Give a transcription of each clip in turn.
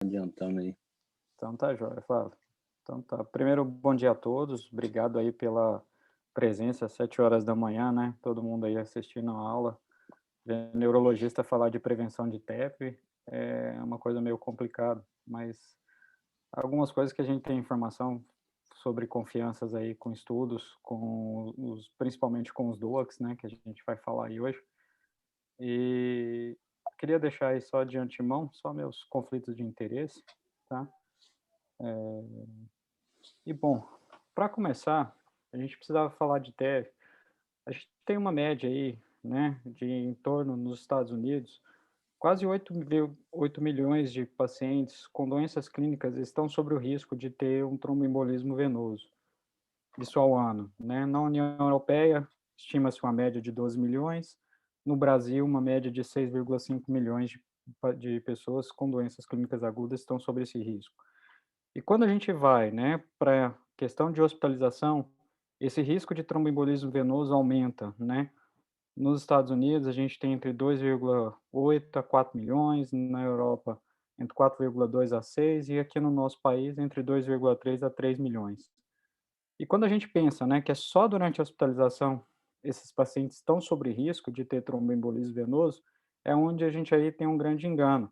Adiantando aí. Então tá joia, Flávio. Então tá. Primeiro, bom dia a todos. Obrigado aí pela presença às 7 horas da manhã, né? Todo mundo aí assistindo a aula. Ver neurologista falar de prevenção de TEP é uma coisa meio complicada, mas algumas coisas que a gente tem informação sobre confianças aí com estudos, principalmente com os DOACs, né, que a gente vai falar aí hoje. E queria deixar aí só de antemão, só meus conflitos de interesse, tá? E bom, para começar, a gente precisava falar de TEV. A gente tem uma média aí, né, de em torno nos Estados Unidos, quase 8 milhões de pacientes com doenças clínicas estão sobre o risco de ter um tromboembolismo venoso, isso ao ano, né? Na União Europeia, estima-se uma média de 12 milhões, no Brasil, uma média de 6,5 milhões de pessoas com doenças clínicas agudas estão sobre esse risco. E quando a gente vai, né, para questão de hospitalização, esse risco de tromboembolismo venoso aumenta, né? Nos Estados Unidos, a gente tem entre 2,8 a 4 milhões, na Europa, entre 4,2 a 6, e aqui no nosso país, entre 2,3 a 3 milhões. E quando a gente pensa, né, que é só durante a hospitalização esses pacientes estão sob risco de ter tromboembolismo venoso, é onde a gente aí tem um grande engano.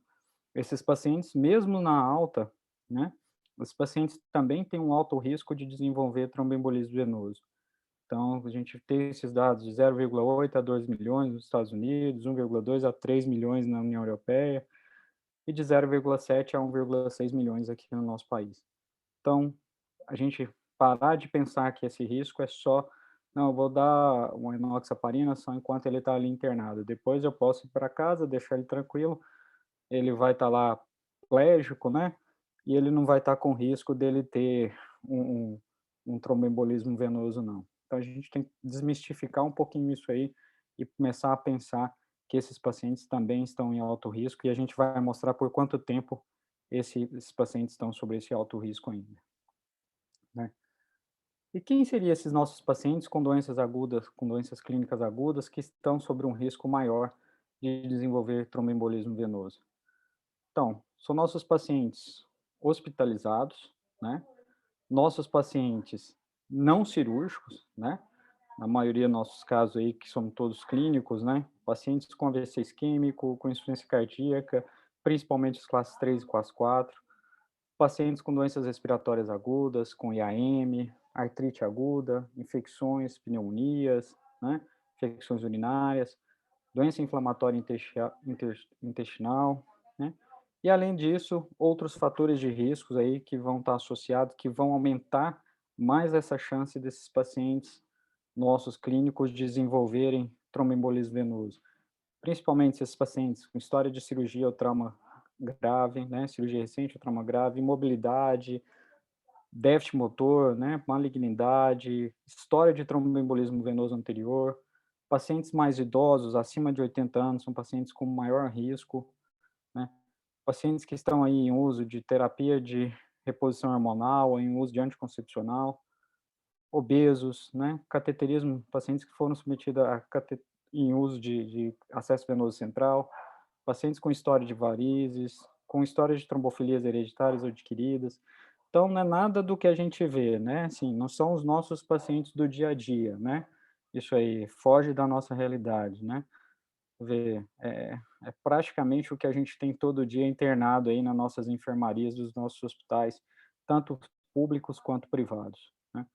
Esses pacientes, mesmo na alta, né, os pacientes também têm um alto risco de desenvolver tromboembolismo venoso. Então, a gente tem esses dados de 0,8 a 2 milhões nos Estados Unidos, 1,2 a 3 milhões na União Europeia e de 0,7 a 1,6 milhões aqui no nosso país. Então, a gente parar de pensar que esse risco é só, não, eu vou dar uma enoxaparina só enquanto ele está ali internado. Depois eu posso ir para casa, deixar ele tranquilo, ele vai estar lá plégico, né? E ele não vai estar com risco dele ter um, um tromboembolismo venoso, não. Então a gente tem que desmistificar um pouquinho isso aí e começar a pensar que esses pacientes também estão em alto risco e a gente vai mostrar por quanto tempo esses pacientes estão sobre esse alto risco ainda, né? E quem seriam esses nossos pacientes com doenças agudas, com doenças clínicas agudas, que estão sobre um risco maior de desenvolver tromboembolismo venoso? Então, são nossos pacientes hospitalizados, né? Nossos pacientes não cirúrgicos, né? Na maioria dos nossos casos aí, que são todos clínicos, né? Pacientes com AVC isquêmico, com insuficiência cardíaca, principalmente os classes 3 e classe 4, pacientes com doenças respiratórias agudas, com IAM, artrite aguda, infecções, pneumonias, né? Infecções urinárias, doença inflamatória intestinal, né? E além disso, outros fatores de riscos aí que vão estar associados, que vão aumentar mais essa chance desses pacientes nossos clínicos desenvolverem tromboembolismo venoso. Principalmente esses pacientes com história de cirurgia ou trauma grave, né, cirurgia recente ou trauma grave, imobilidade, déficit motor, né, malignidade, história de tromboembolismo venoso anterior, pacientes mais idosos, acima de 80 anos, são pacientes com maior risco, né, pacientes que estão aí em uso de terapia de reposição hormonal, em uso de anticoncepcional, obesos, né, cateterismo, pacientes que foram submetidos em uso de acesso venoso central, pacientes com história de varizes, com história de trombofilias hereditárias ou adquiridas. Então, não é nada do que a gente vê, né? Assim, não são os nossos pacientes do dia a dia, né? Isso aí foge da nossa realidade, né? Vê, é praticamente o que a gente tem todo dia internado aí nas nossas enfermarias dos nossos hospitais, tanto públicos quanto privados, né?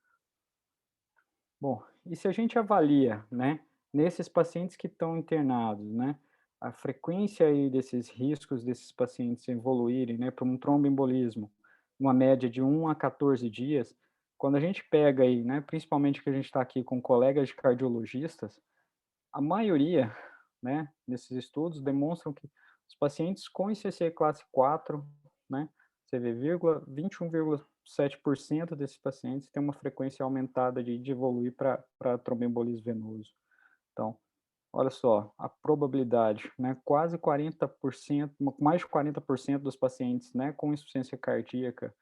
Bom, e se a gente avalia, né, nesses pacientes que estão internados, né, a frequência aí desses riscos desses pacientes evoluírem, né, para um tromboembolismo, uma média de 1 a 14 dias, quando a gente pega aí, né, principalmente que a gente está aqui com colegas de cardiologistas, a maioria, né, desses estudos demonstram que os pacientes com ICC classe 4, né, você vê 21,7% desses pacientes têm uma frequência aumentada de evoluir para tromboembolismo venoso. Então, olha só, a probabilidade, né, quase 40%, mais de 40% dos pacientes, né, com insuficiência cardíaca,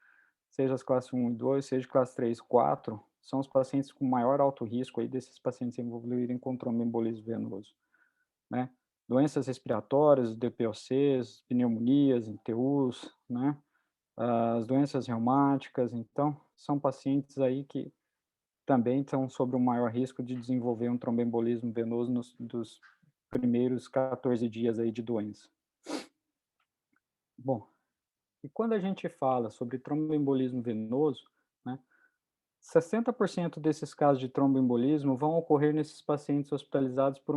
seja as classes 1 e 2, seja classe 3 e 4, são os pacientes com maior alto risco aí desses pacientes evoluírem com tromboembolismo venoso, né? doenças respiratórias, DPOCs, pneumonias, NTUs, né? As doenças reumáticas. Então, são pacientes aí que também estão sobre o maior risco de desenvolver um tromboembolismo venoso nos dos primeiros 14 dias aí de doença. Bom, e quando a gente fala sobre tromboembolismo venoso, né, 60% desses casos de tromboembolismo vão ocorrer nesses pacientes hospitalizados por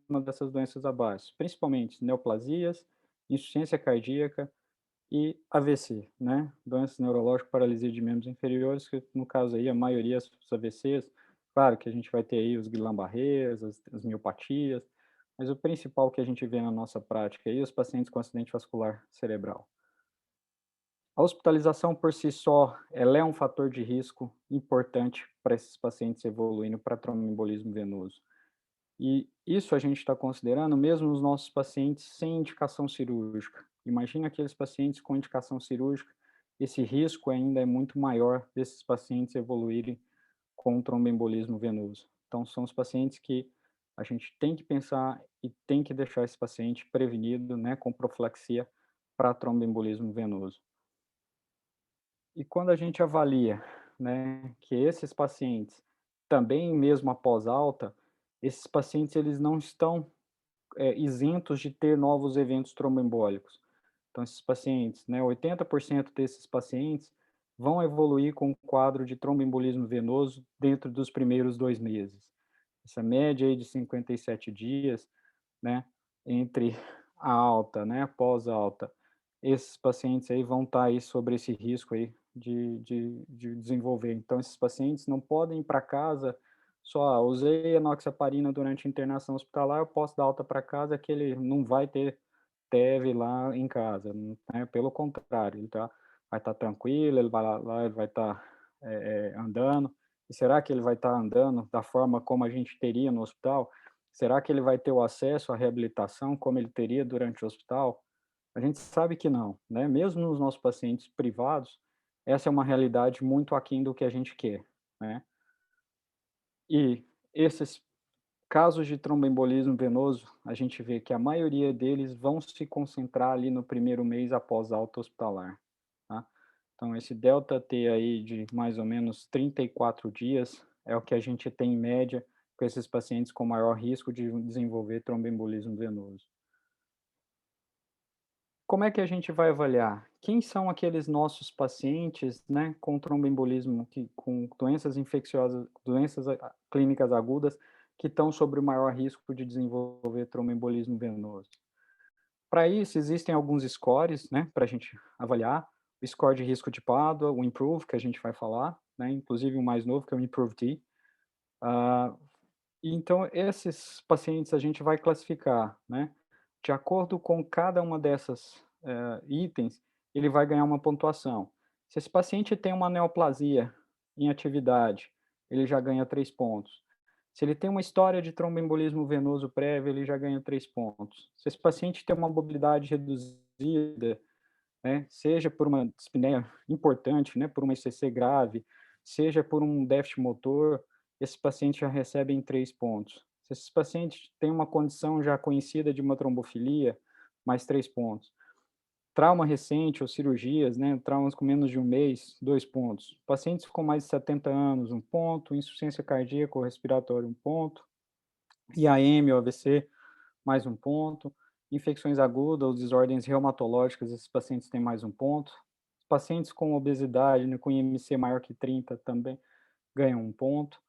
uma dessas doenças abaixo, principalmente neoplasias, insuficiência cardíaca e AVC, né? Doenças neurológicas, paralisia de membros inferiores, que no caso aí a maioria dos AVCs, claro que a gente vai ter aí os Guillain-Barrés, as miopatias, mas o principal que a gente vê na nossa prática aí é os pacientes com acidente vascular cerebral. A hospitalização por si só, ela é um fator de risco importante para esses pacientes evoluindo para tromboembolismo venoso. E isso a gente está considerando mesmo os nossos pacientes sem indicação cirúrgica. Imagina aqueles pacientes com indicação cirúrgica, esse risco ainda é muito maior desses pacientes evoluírem com tromboembolismo venoso. Então, são os pacientes que a gente tem que pensar e tem que deixar esse paciente prevenido, né, com profilaxia para tromboembolismo venoso. E quando a gente avalia, né, que esses pacientes, também mesmo após alta, esses pacientes eles não estão, isentos de ter novos eventos tromboembólicos. Então esses pacientes, né, 80% desses pacientes vão evoluir com um quadro de tromboembolismo venoso dentro dos primeiros 2 meses. Essa média aí de 57 dias, né, entre a alta, né, pós-alta, esses pacientes aí vão estar aí sobre esse risco aí de desenvolver. Então esses pacientes não podem ir para casa só: "Ah, usei enoxaparina durante a internação hospitalar, eu posso dar alta para casa", que ele não vai ter TEV lá em casa, né, pelo contrário, vai estar tranquilo, ele vai lá ele vai estar, andando. E será que ele vai estar andando da forma como a gente teria no hospital? Será que ele vai ter o acesso à reabilitação como ele teria durante o hospital? A gente sabe que não, né, mesmo nos nossos pacientes privados, essa é uma realidade muito aquém do que a gente quer, né. E esses casos de tromboembolismo venoso, a gente vê que a maioria deles vão se concentrar ali no primeiro mês após alta hospitalar, tá. Então esse delta T aí de mais ou menos 34 dias é o que a gente tem em média com esses pacientes com maior risco de desenvolver tromboembolismo venoso. Como é que a gente vai avaliar? Quem são aqueles nossos pacientes, né, com tromboembolismo, com doenças infecciosas, doenças clínicas agudas, que estão sobre o maior risco de desenvolver tromboembolismo venoso? Para isso, existem alguns scores, né, para a gente avaliar. O score de risco de Padua, o IMPROVE, que a gente vai falar, né, inclusive o mais novo, que é o IMPROVE-T. Ah, e então, esses pacientes a gente vai classificar, né? De acordo com cada uma dessas itens, ele vai ganhar uma pontuação. Se esse paciente tem uma neoplasia em atividade, ele já ganha 3 pontos. Se ele tem uma história de tromboembolismo venoso prévio, ele já ganha 3 pontos. Se esse paciente tem uma mobilidade reduzida, né, seja por uma dispneia importante, né, por uma ICC grave, seja por um déficit motor, esse paciente já recebe em 3 pontos. Se esse paciente tem uma condição já conhecida de uma trombofilia, mais 3 pontos. Trauma recente ou cirurgias, né, traumas com menos de um mês, 2 pontos. Pacientes com mais de 70 anos, 1 ponto. Insuficiência cardíaca ou respiratória, 1 ponto. IAM ou AVC, mais 1 ponto. Infecções agudas ou desordens reumatológicas, esses pacientes têm mais 1 ponto. Pacientes com obesidade, né, com IMC maior que 30 também ganham 1 ponto.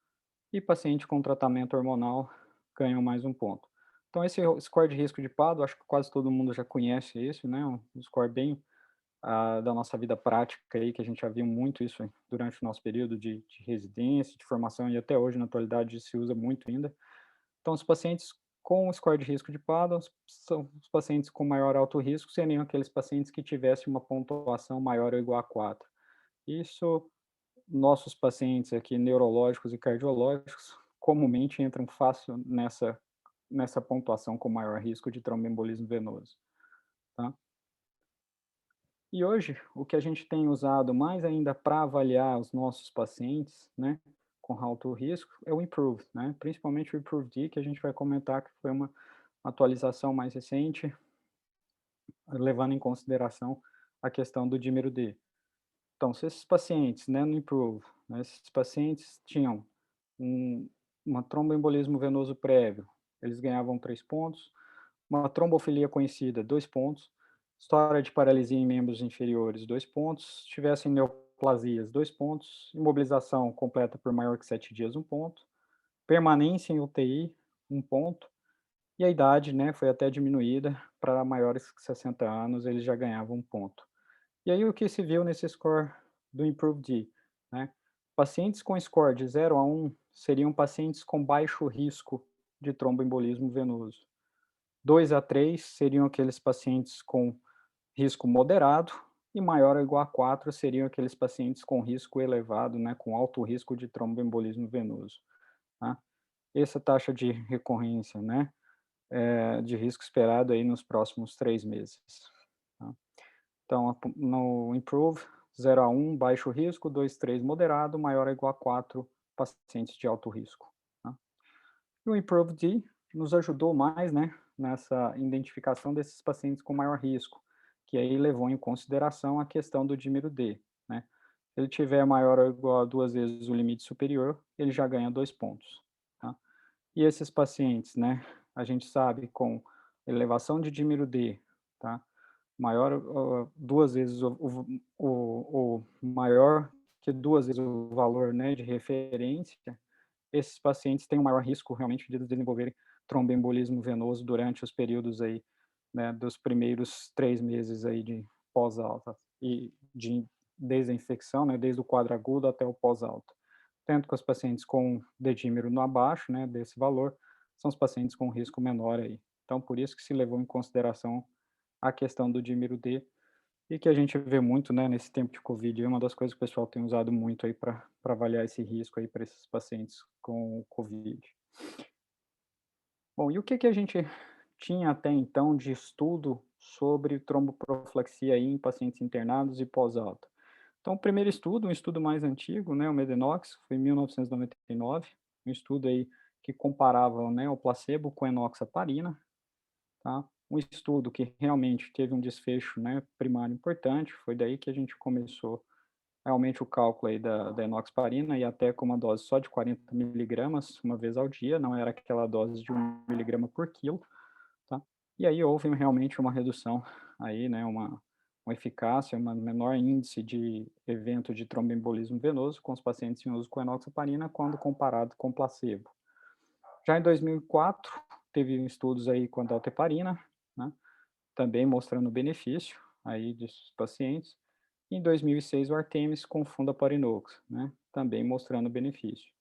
E paciente com tratamento hormonal ganham mais 1 ponto. Então esse é o score de risco de PADO, acho que quase todo mundo já conhece esse, né, um score bem, da nossa vida prática aí, que a gente já viu muito isso durante o nosso período de residência, de formação e até hoje na atualidade se usa muito ainda. Então, os pacientes com score de risco de PADA são os pacientes com maior alto risco, seriam aqueles pacientes que tivessem uma pontuação maior ou igual a 4. Isso, nossos pacientes aqui neurológicos e cardiológicos comumente entram fácil nessa pontuação com maior risco de tromboembolismo venoso, tá. E hoje, o que a gente tem usado mais ainda para avaliar os nossos pacientes, né, com alto risco, é o IMPROVE, né, principalmente o IMPROVE-D, que a gente vai comentar que foi uma atualização mais recente, levando em consideração a questão do dímero D. Então, se esses pacientes, né, no IMPROVE, né, esses pacientes tinham um uma tromboembolismo venoso prévio, eles ganhavam 3 pontos, uma trombofilia conhecida, 2 pontos, história de paralisia em membros inferiores, 2 pontos, se tivessem neoplasias, 2 pontos, imobilização completa por maior que 7 dias, 1 ponto, permanência em UTI, 1 ponto, e a idade, né, foi até diminuída para maiores que 60 anos, eles já ganhavam 1 ponto. E aí o que se viu nesse score do IMPROVE-D, né? Pacientes com score de 0 a 1 seriam pacientes com baixo risco de tromboembolismo venoso. 2 a 3 seriam aqueles pacientes com risco moderado e maior ou igual a 4 seriam aqueles pacientes com risco elevado, né, com alto risco de tromboembolismo venoso, tá? Essa taxa de recorrência, né, de risco esperado aí nos próximos 3 meses, tá? Então, no IMPROVE, 0 a 1, baixo risco, 2, 3, moderado, maior ou igual a 4, pacientes de alto risco, tá? E o IMPROVE-D nos ajudou mais, né, nessa identificação desses pacientes com maior risco, que aí levou em consideração a questão do dímero D, né? Se ele tiver maior ou igual a 2 vezes o limite superior, ele já ganha 2 pontos, tá? E esses pacientes, né, a gente sabe com elevação de dímero D, tá? Maior, 2 vezes o maior que 2 vezes o valor, né, de referência, esses pacientes têm um maior risco realmente de desenvolverem tromboembolismo venoso durante os períodos aí, né, dos primeiros 3 meses aí de pós-alta e desde a infecção, né, desde o quadro agudo até o pós-alta. Tanto que os pacientes com dedímero no abaixo, né, desse valor, são os pacientes com risco menor aí. Então, por isso que se levou em consideração a questão do dímero D, e que a gente vê muito, né, nesse tempo de Covid, é uma das coisas que o pessoal tem usado muito aí para avaliar esse risco aí para esses pacientes com Covid. Bom, e o que que a gente tinha até então de estudo sobre tromboprofilaxia aí em pacientes internados e pós-alta? Então, o primeiro estudo, um estudo mais antigo, né, o Medenox, foi em 1999, um estudo aí que comparava, né, o placebo com enoxaparina, tá? Um estudo que realmente teve um desfecho, né, primário importante, foi daí que a gente começou realmente o cálculo aí da enoxaparina e até com uma dose só de 40 miligramas uma vez ao dia, não era aquela dose de 1 miligrama por quilo, tá? E aí houve realmente uma redução aí, né, uma eficácia, um menor índice de evento de tromboembolismo venoso com os pacientes em uso com enoxaparina quando comparado com placebo. Já em 2004, teve estudos aí com a dalteparina, né, também mostrando benefício aí dos pacientes. Em 2006, o Artemis com fundaparinox, né, também mostrando benefício.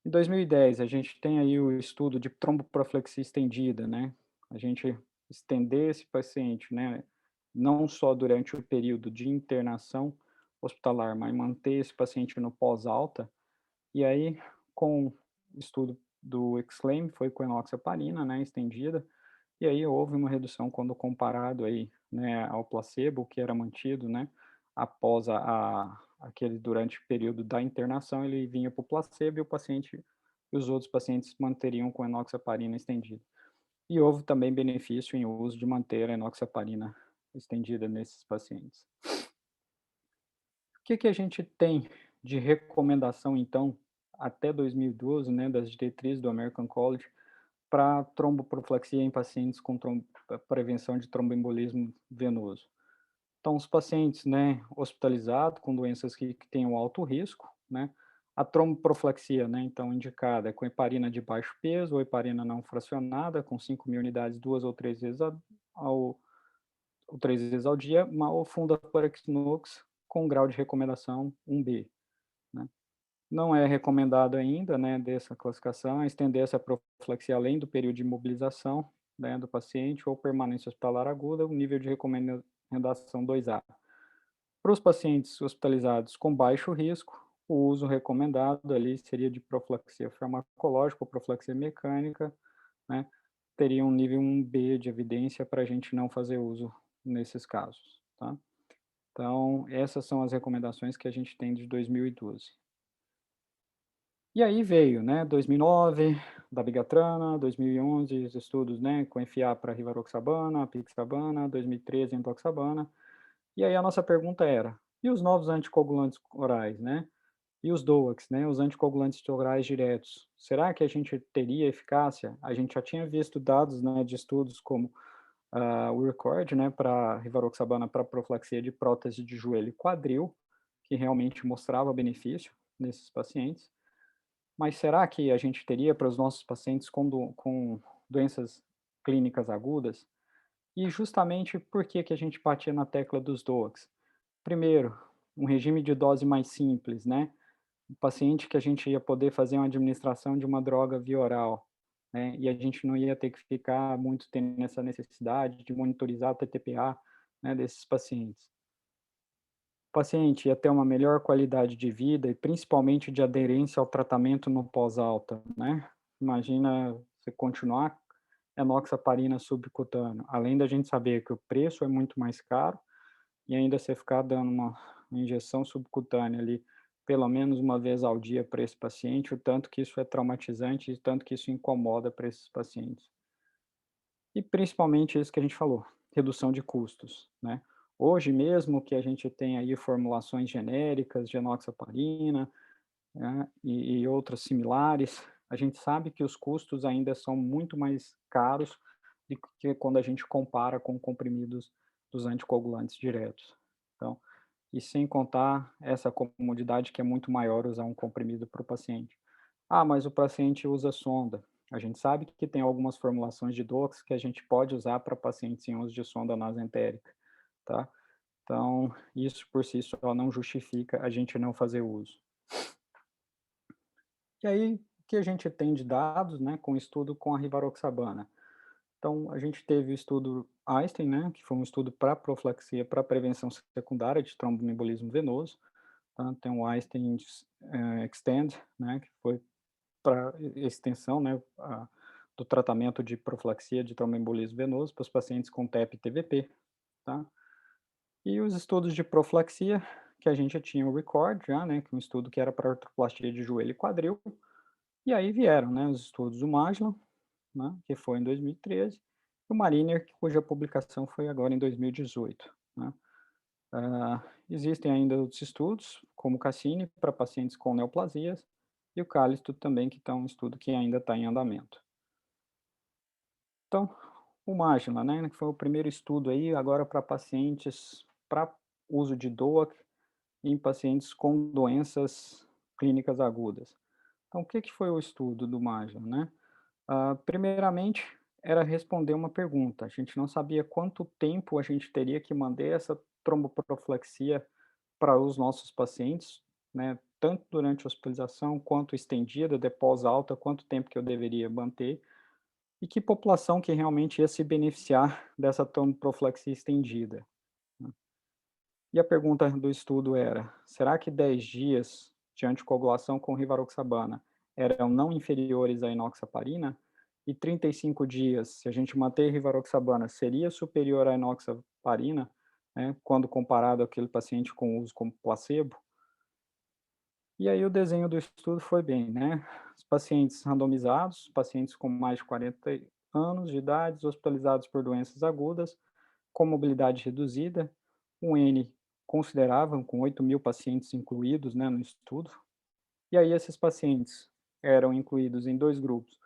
Em 2010, a gente tem aí o estudo de tromboprofilexia estendida, né, a gente estender esse paciente, né, não só durante o período de internação hospitalar, mas manter esse paciente no pós-alta, e aí com o estudo do Exclaim, foi com enoxaparina, né, estendida, e aí houve uma redução quando comparado aí, né, ao placebo, que era mantido, né, após aquele durante o período da internação, ele vinha para o placebo e o paciente e os outros pacientes manteriam com enoxaparina estendida. E houve também benefício em uso de manter a enoxaparina estendida nesses pacientes. O que que a gente tem de recomendação, então, até 2012, né, das diretrizes do American College, para tromboprofilaxia em pacientes com prevenção de tromboembolismo venoso? Então, os pacientes, né, hospitalizados com doenças que tenham alto risco, né, a tromboprofilaxia, né, então indicada é com heparina de baixo peso ou heparina não fracionada, com 5.000 unidades 2 ou 3 vezes ao, ou 3 vezes ao dia, ou fundaparex com grau de recomendação 1B, né. Não é recomendado ainda, né, dessa classificação, estender essa profilaxia além do período de imobilização, né, do paciente ou permanência hospitalar aguda, o nível de recomendação 2A. Para os pacientes hospitalizados com baixo risco, o uso recomendado ali seria de profilaxia farmacológica ou profilaxia mecânica, né, teria um nível 1B de evidência para a gente não fazer uso nesses casos, tá? Então, essas são as recomendações que a gente tem de 2012. E aí veio, né, 2009, dabigatran, 2011, os estudos, né, com FA para rivaroxabana, apixabana, 2013, intoxabana. E aí a nossa pergunta era: e os novos anticoagulantes orais, né? E os DOACs, né, os anticoagulantes orais diretos, será que a gente teria eficácia? A gente já tinha visto dados, né, de estudos como o RECORD, né, para rivaroxabana para profilaxia de prótese de joelho e quadril, que realmente mostrava benefício nesses pacientes. Mas será que a gente teria para os nossos pacientes com doenças clínicas agudas? E justamente por que que a gente batia na tecla dos DOACs? Primeiro, um regime de dose mais simples, né? O paciente que a gente ia poder fazer uma administração de uma droga via oral, né? E a gente não ia ter que ficar muito tendo essa necessidade de monitorizar o TTPA, né, desses pacientes. O paciente ia ter uma melhor qualidade de vida e principalmente de aderência ao tratamento no pós-alta, né? Imagina você continuar enoxaparina subcutâneo, além da gente saber que o preço é muito mais caro e ainda você ficar dando uma injeção subcutânea ali pelo menos uma vez ao dia para esse paciente, o tanto que isso é traumatizante e o tanto que isso incomoda para esses pacientes. E principalmente isso que a gente falou, redução de custos, né. Hoje mesmo que a gente tem aí formulações genéricas de enoxaparina, né, e outras similares, a gente sabe que os custos ainda são muito mais caros do que quando a gente compara com comprimidos dos anticoagulantes diretos. Então, e sem contar essa comodidade que é muito maior usar um comprimido para o paciente. Ah, mas o paciente usa sonda. A gente sabe que tem algumas formulações de Dox que a gente pode usar para pacientes em uso de sonda nasentérica, tá? Então, isso por si só não justifica a gente não fazer uso. E aí, o que a gente tem de dados, né, com estudo com a rivaroxabana? Então, a gente teve o estudo Einstein, né, que foi um estudo para profilaxia, para prevenção secundária de tromboembolismo venoso. Tá? Tem o Einstein Extend, né, que foi para extensão, né, do tratamento de profilaxia de tromboembolismo venoso para os pacientes com TEP e TVP. Tá? E os estudos de profilaxia, que a gente já tinha o RECORD, já, né, que é um estudo que era para artroplastia de joelho e quadril, e aí vieram, né, os estudos do Magellan, né, que foi em 2013, e o Mariner, cuja publicação foi agora em 2018. Né. Existem ainda outros estudos, como o Cassini, para pacientes com neoplasias, e o Callisto também, que está um estudo que ainda está em andamento. Então, o Magellan, né, que foi o primeiro estudo aí, agora para pacientes, para uso de DOAC em pacientes com doenças clínicas agudas. Então, o que que foi o estudo do Magellan, né? Primeiramente, era responder uma pergunta. A gente não sabia quanto tempo a gente teria que manter essa tromboprofilaxia para os nossos pacientes, né? Tanto durante a hospitalização quanto estendida, de pós-alta, quanto tempo que eu deveria manter e que população que realmente ia se beneficiar dessa tromboprofilaxia estendida. Né. E a pergunta do estudo era: será que 10 dias de anticoagulação com rivaroxabana eram não inferiores à enoxaparina? E 35 dias, se a gente manter rivaroxabana, seria superior à enoxaparina, né, quando comparado àquele paciente com uso como placebo? E aí o desenho do estudo foi bem, né? Os pacientes randomizados, pacientes com mais de 40 anos de idade, hospitalizados por doenças agudas, com mobilidade reduzida, um N considerável, com 8.000 pacientes incluídos, né, no estudo. E aí esses pacientes eram incluídos em dois grupos.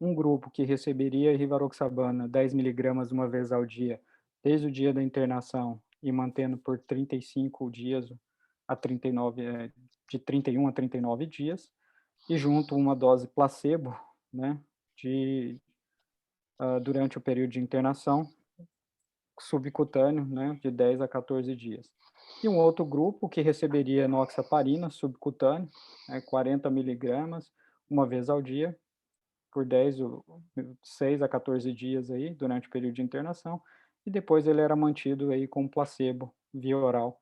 Um grupo que receberia rivaroxabana 10 miligramas uma vez ao dia, desde o dia da internação e mantendo por 35 dias a 39, de 31 a 39 dias, e junto uma dose placebo, né, de, durante o período de internação, subcutâneo, né, de 10 a 14 dias. E um outro grupo que receberia noxaparina subcutâneo, 40 miligramas, uma vez ao dia, por 6 a 14 dias aí, durante o período de internação, e depois ele era mantido aí com placebo via oral,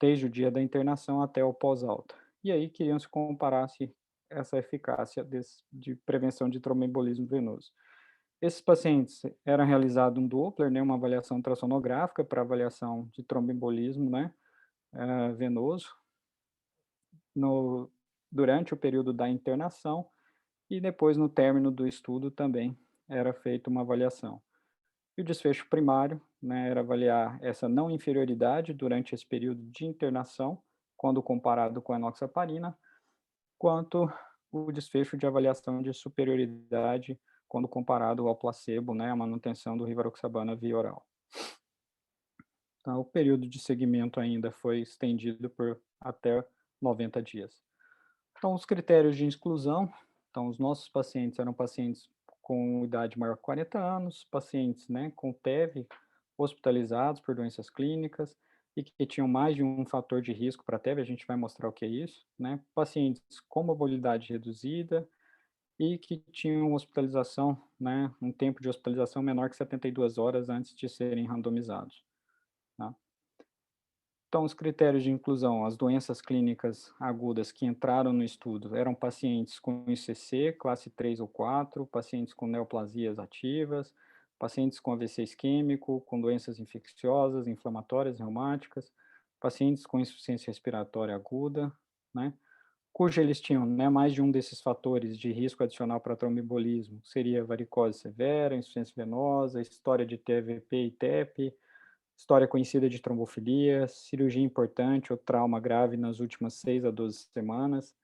desde o dia da internação até o pós-alta. E aí queriam se comparar se essa eficácia de prevenção de tromboembolismo venoso. Esses pacientes era realizado um Doppler, né, uma avaliação ultrassonográfica para avaliação de tromboembolismo, né, venoso, no, durante o período da internação e depois no término do estudo também era feita uma avaliação. E o desfecho primário, né, era avaliar essa não inferioridade durante esse período de internação, quando comparado com a enoxaparina, quanto o desfecho de avaliação de superioridade quando comparado ao placebo, né, a manutenção do rivaroxabana via oral. Então, o período de seguimento ainda foi estendido por até 90 dias. Então, os critérios de exclusão, então, os nossos pacientes eram pacientes com idade maior que 40 anos, pacientes, né, com TEV, hospitalizados por doenças clínicas e que tinham mais de um fator de risco para TEV, a gente vai mostrar o que é isso, né, pacientes com mobilidade reduzida e que tinham hospitalização, né, um tempo de hospitalização menor que 72 horas antes de serem randomizados, tá? Então, os critérios de inclusão, as doenças clínicas agudas que entraram no estudo eram pacientes com ICC, classe 3 ou 4, pacientes com neoplasias ativas, pacientes com AVC isquêmico, com doenças infecciosas, inflamatórias, reumáticas, pacientes com insuficiência respiratória aguda, né, cuja eles tinham, né, mais de um desses fatores de risco adicional para tromboembolismo, seria varicose severa, insuficiência venosa, história de TVP e TEP, história conhecida de trombofilia, cirurgia importante ou trauma grave nas últimas 6 a 12 semanas,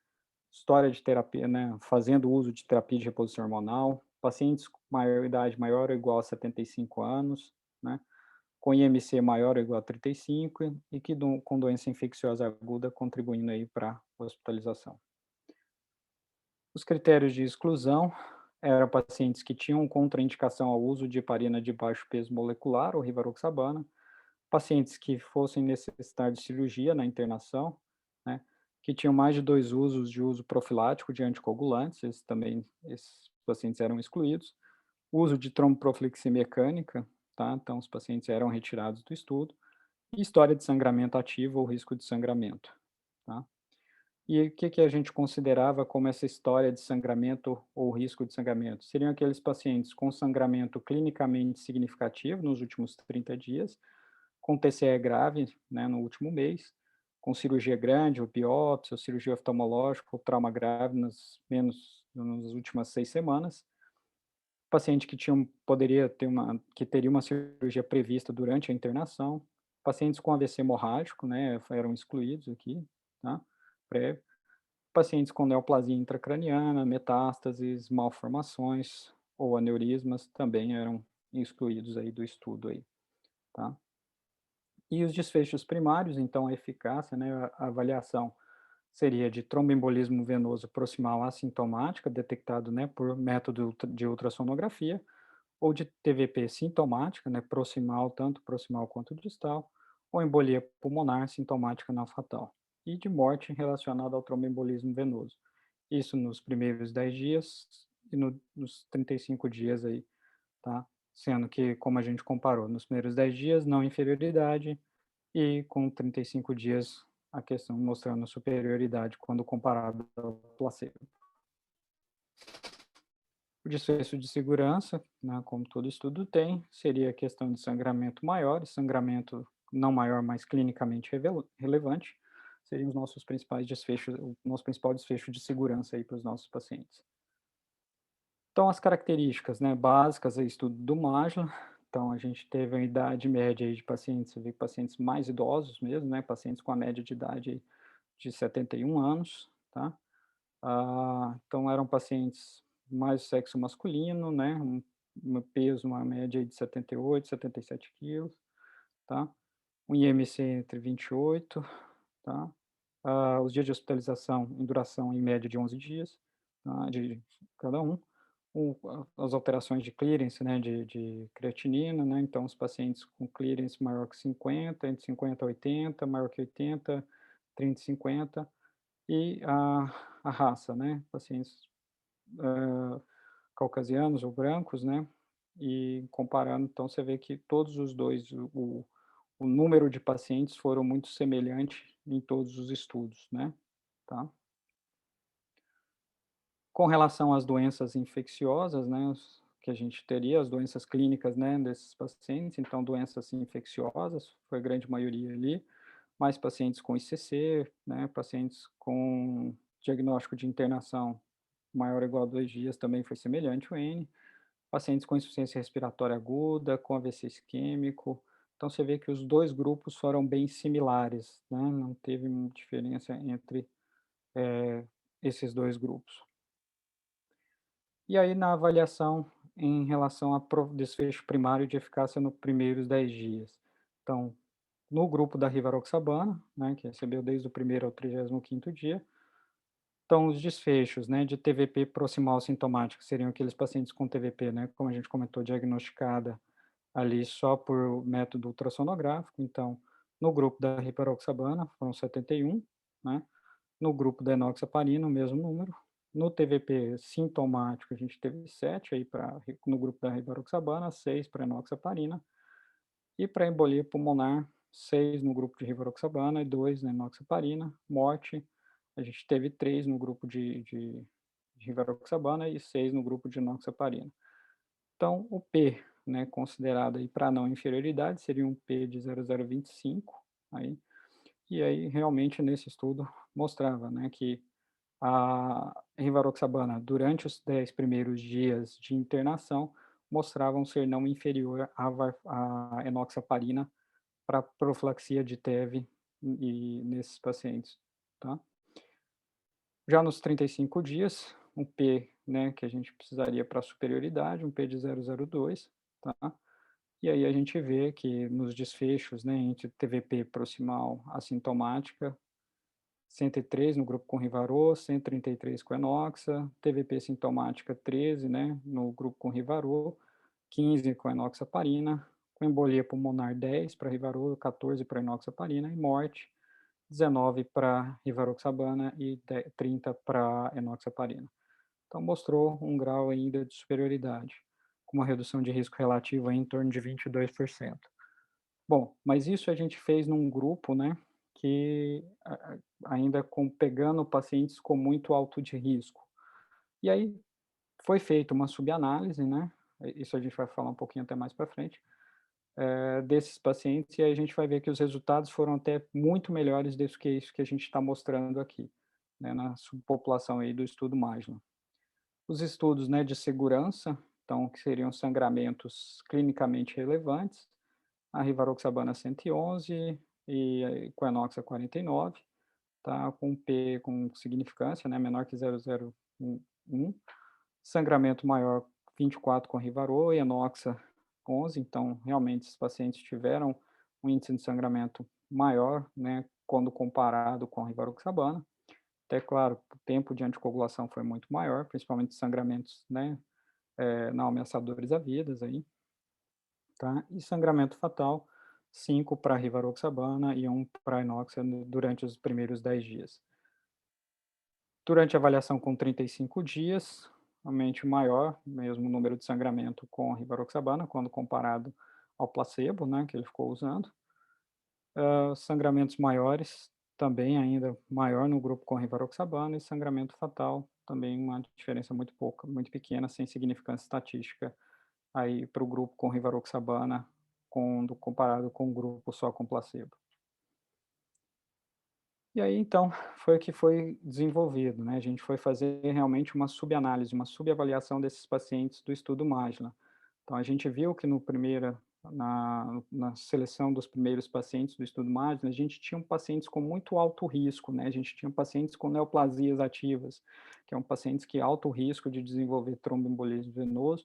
história de terapia, né, fazendo uso de terapia de reposição hormonal, pacientes com idade maior ou igual a 75 anos, né, com IMC maior ou igual a 35 e que com doença infecciosa aguda contribuindo aí para hospitalização. Os critérios de exclusão eram pacientes que tinham contraindicação ao uso de heparina de baixo peso molecular ou rivaroxabana, pacientes que fossem necessitar de cirurgia na internação, né, que tinham mais de 2 usos de uso profilático de anticoagulantes, esses pacientes eram excluídos. Uso de tromboprofilaxia mecânica, tá, então os pacientes eram retirados do estudo. E história de sangramento ativo ou risco de sangramento, tá. E o que que a gente considerava como essa história de sangramento ou risco de sangramento? Seriam aqueles pacientes com sangramento clinicamente significativo nos últimos 30 dias, com TCE grave, né, no último mês, com cirurgia grande, ou biópsia, ou cirurgia oftalmológica, ou trauma grave nas últimas 6 semanas. Paciente que poderia ter que teria uma cirurgia prevista durante a internação. Pacientes com AVC hemorrágico, né, eram excluídos aqui, tá? Prévio. Pacientes com neoplasia intracraniana, metástases, malformações ou aneurismas também eram excluídos aí do estudo aí, tá? E os desfechos primários, então a eficácia, né, a avaliação seria de tromboembolismo venoso proximal assintomática, detectado, né, por método de ultrassonografia, ou de TVP sintomática, né, proximal, tanto proximal quanto distal, ou embolia pulmonar sintomática não fatal, e de morte relacionada ao tromboembolismo venoso. Isso nos primeiros 10 dias e nos 35 dias aí, tá? Sendo que, como a gente comparou, nos primeiros 10 dias, não inferioridade, e com 35 dias, a questão mostrando superioridade quando comparado ao placebo. O desfecho de segurança, né, como todo estudo tem, seria a questão de sangramento maior, e sangramento não maior, mas clinicamente relevante, seriam os nossos principais desfechos, o nosso principal desfecho de segurança aí para os nossos pacientes. Então, as características, né, básicas do estudo do Majla, então a gente teve a idade média aí de pacientes, você vê pacientes mais idosos mesmo, né, pacientes com a média de idade de 71 anos, tá? Então eram pacientes mais sexo masculino, né, peso, uma média aí de 78, 77 quilos, tá? Um IMC entre 28, tá? Os dias de hospitalização em duração em média de 11 dias, tá, de cada um. As alterações de clearance, né, de creatinina, né, então os pacientes com clearance maior que 50, entre 50 e 80, maior que 80, 30 e 50, e a raça, né, pacientes caucasianos ou brancos, né, e comparando, então você vê que todos os dois, o número de pacientes foram muito semelhante em todos os estudos, né, tá? Com relação às doenças infecciosas, né, que a gente teria, as doenças clínicas, né, desses pacientes, então doenças infecciosas, foi a grande maioria ali, mais pacientes com ICC, né, pacientes com diagnóstico de internação maior ou igual a 2 dias também foi semelhante o N. Pacientes com insuficiência respiratória aguda, com AVC isquêmico. Então você vê que os 2 grupos foram bem similares, né, não teve diferença entre, esses 2 grupos. E aí na avaliação em relação a desfecho primário de eficácia nos primeiros 10 dias. Então, no grupo da rivaroxabana, né, que recebeu desde o primeiro ao 35º dia, então os desfechos, né, de TVP proximal sintomático, seriam aqueles pacientes com TVP, né, como a gente comentou, diagnosticada ali só por método ultrassonográfico. Então, no grupo da rivaroxabana foram 71, né, no grupo da enoxaparina o mesmo número, no TVP sintomático a gente teve 7 aí para no grupo da rivaroxabana, 6 para enoxaparina, e para embolia pulmonar, 6 no grupo de rivaroxabana e 2 na enoxaparina. Morte, a gente teve 3 no grupo de rivaroxabana e 6 no grupo de enoxaparina. Então, o P, né, considerado aí para não inferioridade, seria um P de 0,025, aí, e aí realmente nesse estudo mostrava, né, que a rivaroxabana, durante os 10 primeiros dias de internação, mostravam ser não inferior à enoxaparina para profilaxia de TEV e nesses pacientes, tá. Já nos 35 dias, um P, né, que a gente precisaria para superioridade, um P de 0,02, tá. E aí a gente vê que nos desfechos, né, entre TVP proximal assintomática, 103 no grupo com Rivarô, 133 com Enoxa, TVP sintomática 13, né, no grupo com Rivarô, 15 com enoxaparina, com embolia pulmonar 10 para Rivarô, 14 para enoxaparina e morte 19 para rivaroxabana e 30 para enoxaparina. Então mostrou um grau ainda de superioridade, com uma redução de risco relativa em torno de 22%. Bom, mas isso a gente fez num grupo, né, que ainda pegando pacientes com muito alto de risco. E aí foi feita uma subanálise, né, isso a gente vai falar um pouquinho até mais para frente, desses pacientes, e aí a gente vai ver que os resultados foram até muito melhores do que isso que a gente está mostrando aqui, né, na subpopulação aí do estudo Magellan. Os estudos, né, de segurança, então, que seriam sangramentos clinicamente relevantes, a rivaroxabana 111 e a Equinoxa 49, tá, com P com significância, né, menor que 0,011, sangramento maior 24 com Rivarô e Enoxa 11, então realmente esses pacientes tiveram um índice de sangramento maior, né, quando comparado com a rivaroxabana. Até claro, o tempo de anticoagulação foi muito maior, principalmente sangramentos, né, não ameaçadores a vidas aí, tá? E sangramento fatal, 5 para rivaroxabana e 1 para inoxa durante os primeiros 10 dias. Durante a avaliação com 35 dias, realmente maior, mesmo número de sangramento com a rivaroxabana, quando comparado ao placebo, né, que ele ficou usando. Sangramentos maiores, também ainda maior no grupo com rivaroxabana, e sangramento fatal, também uma diferença muito pouca, muito pequena, sem significância estatística aí para o grupo com rivaroxabana, quando comparado com o grupo só com placebo. E aí, então, foi o que foi desenvolvido, né, a gente foi fazer realmente uma subanálise, uma subavaliação desses pacientes do estudo Magellan. Então a gente viu que no primeira na seleção dos primeiros pacientes do estudo Magellan, a gente tinha pacientes com muito alto risco, né, a gente tinha pacientes com neoplasias ativas, que são pacientes que alto risco de desenvolver tromboembolismo venoso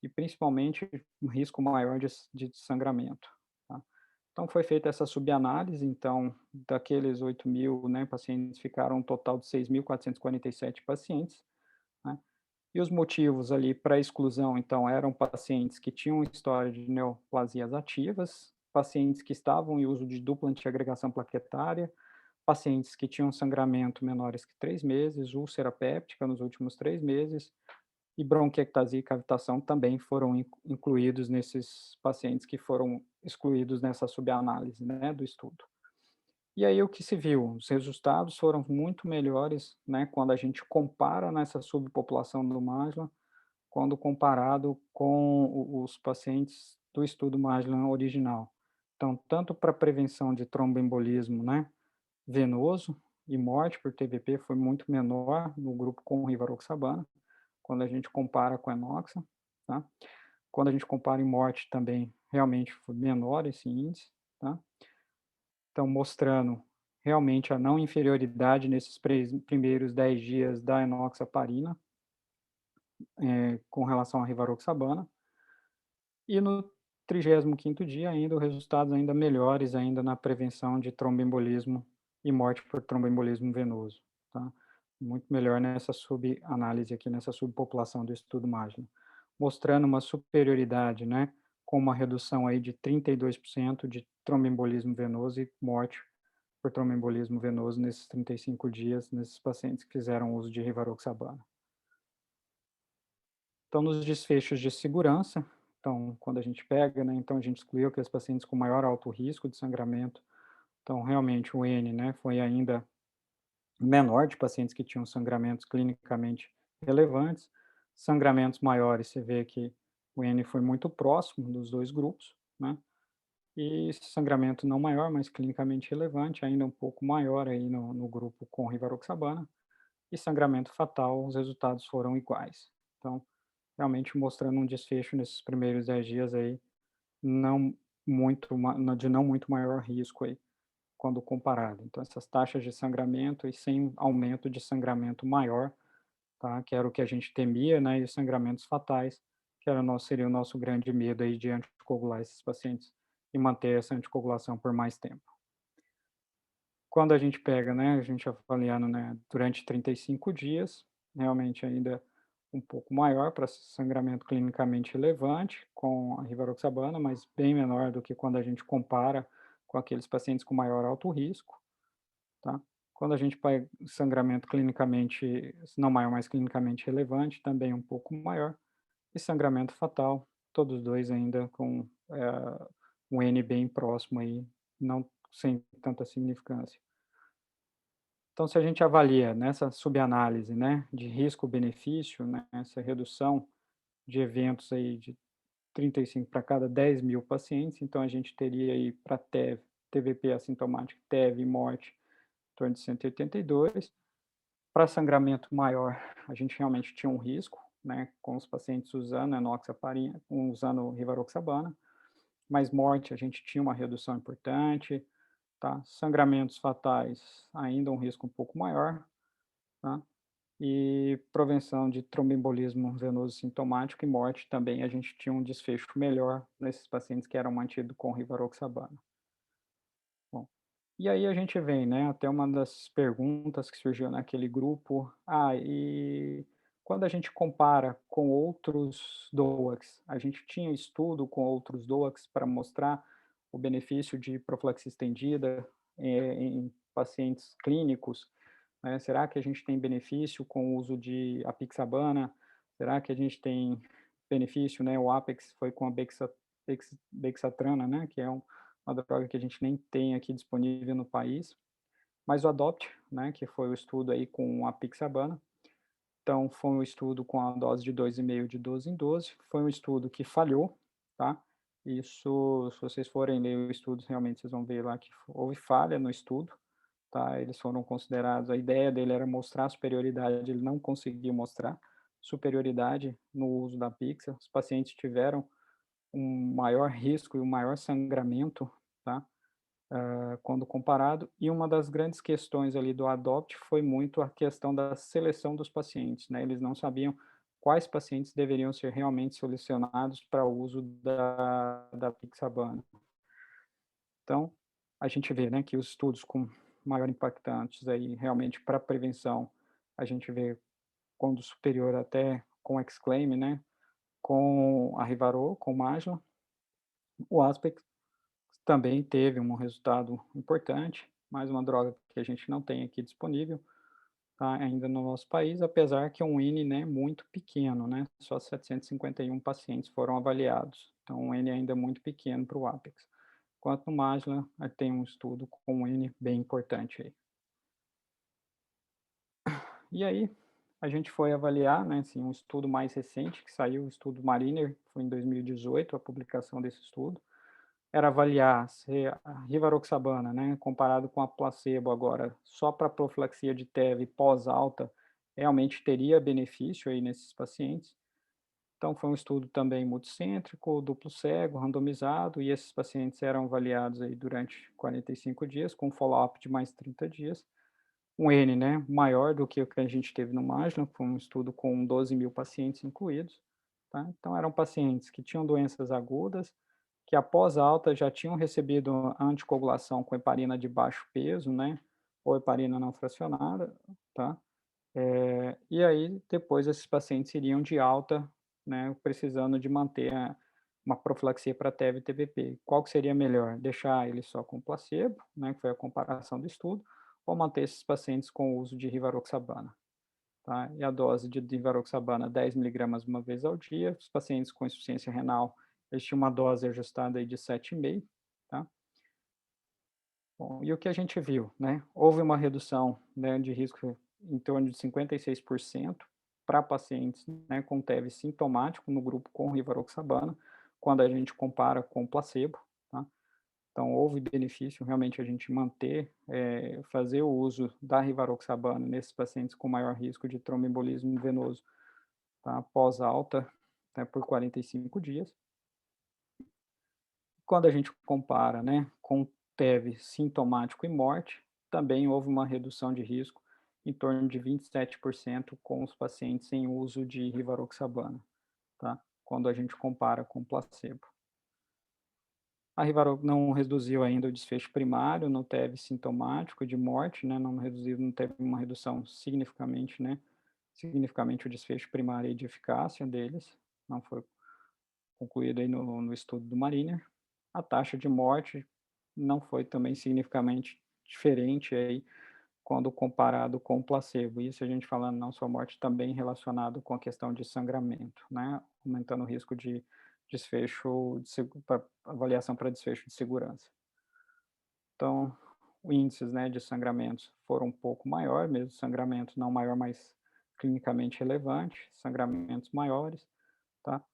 e principalmente um risco maior de sangramento, tá. Então foi feita essa subanálise, então daqueles 8.000, né, pacientes, ficaram um total de 6.447 pacientes, né. E os motivos ali para exclusão, então, eram pacientes que tinham história de neoplasias ativas, pacientes que estavam em uso de dupla antiagregação plaquetária, pacientes que tinham sangramento menores que 3 meses, úlcera péptica nos últimos 3 meses, e bronquiectasia e cavitação também foram incluídos nesses pacientes que foram excluídos nessa subanálise, né, do estudo. E aí o que se viu? Os resultados foram muito melhores, né, quando a gente compara nessa subpopulação do Magellan, quando comparado com os pacientes do estudo Magellan original. Então, tanto para prevenção de tromboembolismo, né, venoso, e morte por TVP foi muito menor no grupo com rivaroxabana, quando a gente compara com a enoxa, tá? Quando a gente compara em morte também, realmente foi menor esse índice, tá? Então mostrando realmente a não inferioridade nesses primeiros 10 dias da enoxaparina, com relação à rivaroxabana. E no 35º dia ainda, os resultados ainda melhores ainda na prevenção de tromboembolismo e morte por tromboembolismo venoso, tá? Muito melhor nessa subanálise aqui, nessa subpopulação do estudo Magna, mostrando uma superioridade, né, com uma redução aí de 32% de tromboembolismo venoso e morte por tromboembolismo venoso nesses 35 dias, nesses pacientes que fizeram uso de rivaroxabana. Então, nos desfechos de segurança, então, quando a gente pega, né, então a gente excluiu aqueles pacientes com maior alto risco de sangramento. Então, realmente, o N, né, foi ainda menor de pacientes que tinham sangramentos clinicamente relevantes. Sangramentos maiores, você vê que o N foi muito próximo dos dois grupos, né? E sangramento não maior, mas clinicamente relevante, ainda um pouco maior aí no grupo com rivaroxabana. E sangramento fatal, os resultados foram iguais. Então, realmente mostrando um desfecho nesses primeiros 10 dias aí, não de não muito maior risco aí, quando comparado. Então essas taxas de sangramento e sem aumento de sangramento maior, tá, que era o que a gente temia, né, e os sangramentos fatais, que seria o nosso grande medo aí de anticoagular esses pacientes e manter essa anticoagulação por mais tempo. Quando a gente pega, né, a gente avaliando, né, durante 35 dias, realmente ainda um pouco maior para sangramento clinicamente relevante com a rivaroxabana, mas bem menor do que quando a gente compara com aqueles pacientes com maior alto risco, tá? Quando a gente pega sangramento clinicamente, não maior, mas clinicamente relevante, também um pouco maior, e sangramento fatal, todos dois ainda com um N bem próximo aí, não sem tanta significância. Então, se a gente avalia nessa subanálise, né, de risco-benefício, né, essa redução de eventos aí de 35 para cada 10.000 pacientes, então a gente teria aí para TEV, TVP assintomático, TEV e morte, em torno de 182. Para sangramento maior, a gente realmente tinha um risco, né, com os pacientes usando enoxaparina, usando rivaroxabana, mas morte a gente tinha uma redução importante, tá? Sangramentos fatais, ainda um risco um pouco maior, tá? E prevenção de tromboembolismo venoso sintomático e morte também, a gente tinha um desfecho melhor nesses pacientes que eram mantidos com rivaroxabana. Bom, e aí a gente vem, né, até uma das perguntas que surgiu naquele grupo, e quando a gente compara com outros DOACs, a gente tinha estudo com outros DOACs para mostrar o benefício de profilaxia estendida, em pacientes clínicos, né? Será que a gente tem benefício com o uso de apixabana? Será que a gente tem benefício, né? O Apex foi com a bexatrana, né? Que é uma droga que a gente nem tem aqui disponível no país. Mas o ADOPT, né? Que foi o estudo aí com a apixabana. Então, foi um estudo com a dose de 2,5 de 12 em 12. Foi um estudo que falhou, tá? Isso, se vocês forem ler o estudo, realmente vocês vão ver lá que houve falha no estudo, tá? Eles foram considerados, a ideia dele era mostrar superioridade, ele não conseguiu mostrar superioridade no uso da Pixa. Os pacientes tiveram um maior risco e um maior sangramento, tá? Quando comparado. E uma das grandes questões ali do ADOPT foi muito a questão da seleção dos pacientes, né? Eles não sabiam quais pacientes deveriam ser realmente selecionados para o uso da Pixabana. Então, a gente vê, né, que os estudos com maior impactantes aí realmente para prevenção, a gente vê quando superior até com Exclaim, né, com a Rivaro, com Magla. O Aspex também teve um resultado importante, mais uma droga que a gente não tem aqui disponível, tá, ainda no nosso país, apesar que é um N, né, muito pequeno, né, só 751 pacientes foram avaliados, então um N ainda muito pequeno para o Apex. Enquanto no Magla, tem um estudo com um N bem importante aí. E aí, a gente foi avaliar, né, assim, um estudo mais recente que saiu, o estudo Mariner, foi em 2018 a publicação desse estudo, era avaliar se a rivaroxabana, né, comparado com a placebo agora, só para profilaxia de TEV pós-alta, realmente teria benefício aí nesses pacientes. Então foi um estudo também multicêntrico, duplo cego, randomizado, e esses pacientes eram avaliados aí durante 45 dias, com follow-up de mais 30 dias. Um N, né, maior do que o que a gente teve no Magna, foi um estudo com 12.000 pacientes incluídos, tá. Então eram pacientes que tinham doenças agudas, que após alta já tinham recebido anticoagulação com heparina de baixo peso, né, ou heparina não fracionada, tá. E aí depois esses pacientes iriam de alta, né, precisando de manter uma profilaxia para TEV e TBP. Qual que seria melhor? Deixar ele só com placebo, né, que foi a comparação do estudo, ou manter esses pacientes com o uso de rivaroxabana, tá? E a dose de rivaroxabana 10 miligramas uma vez ao dia. Os pacientes com insuficiência renal, eles tinham uma dose ajustada aí de 7,5, tá? Bom, e o que a gente viu, né? Houve uma redução, né, de risco em torno de 56% para pacientes, né, com TEV sintomático no grupo com rivaroxabana, quando a gente compara com placebo, tá? Então houve benefício realmente a gente manter, fazer o uso da rivaroxabana nesses pacientes com maior risco de tromboembolismo venoso, tá, pós alta, né, por 45 dias. Quando a gente compara, né, com TEV sintomático e morte, também houve uma redução de risco em torno de 27% com os pacientes em uso de rivaroxabana, tá? Quando a gente compara com placebo. A Rivaro não reduziu ainda o desfecho primário no TEV sintomático de morte, né, não reduziu, não teve uma redução significamente, né, significamente o desfecho primário de eficácia deles, não foi concluído aí no estudo do Mariner. A taxa de morte não foi também significativamente diferente aí quando comparado com o placebo. Isso a gente falando não só morte, também relacionado com a questão de sangramento, né, aumentando o risco de desfecho de para avaliação para desfecho de segurança. Então, os índices, né, de sangramentos foram um pouco maior, mesmo sangramentos não maior, mas clinicamente relevante, sangramentos maiores, tá?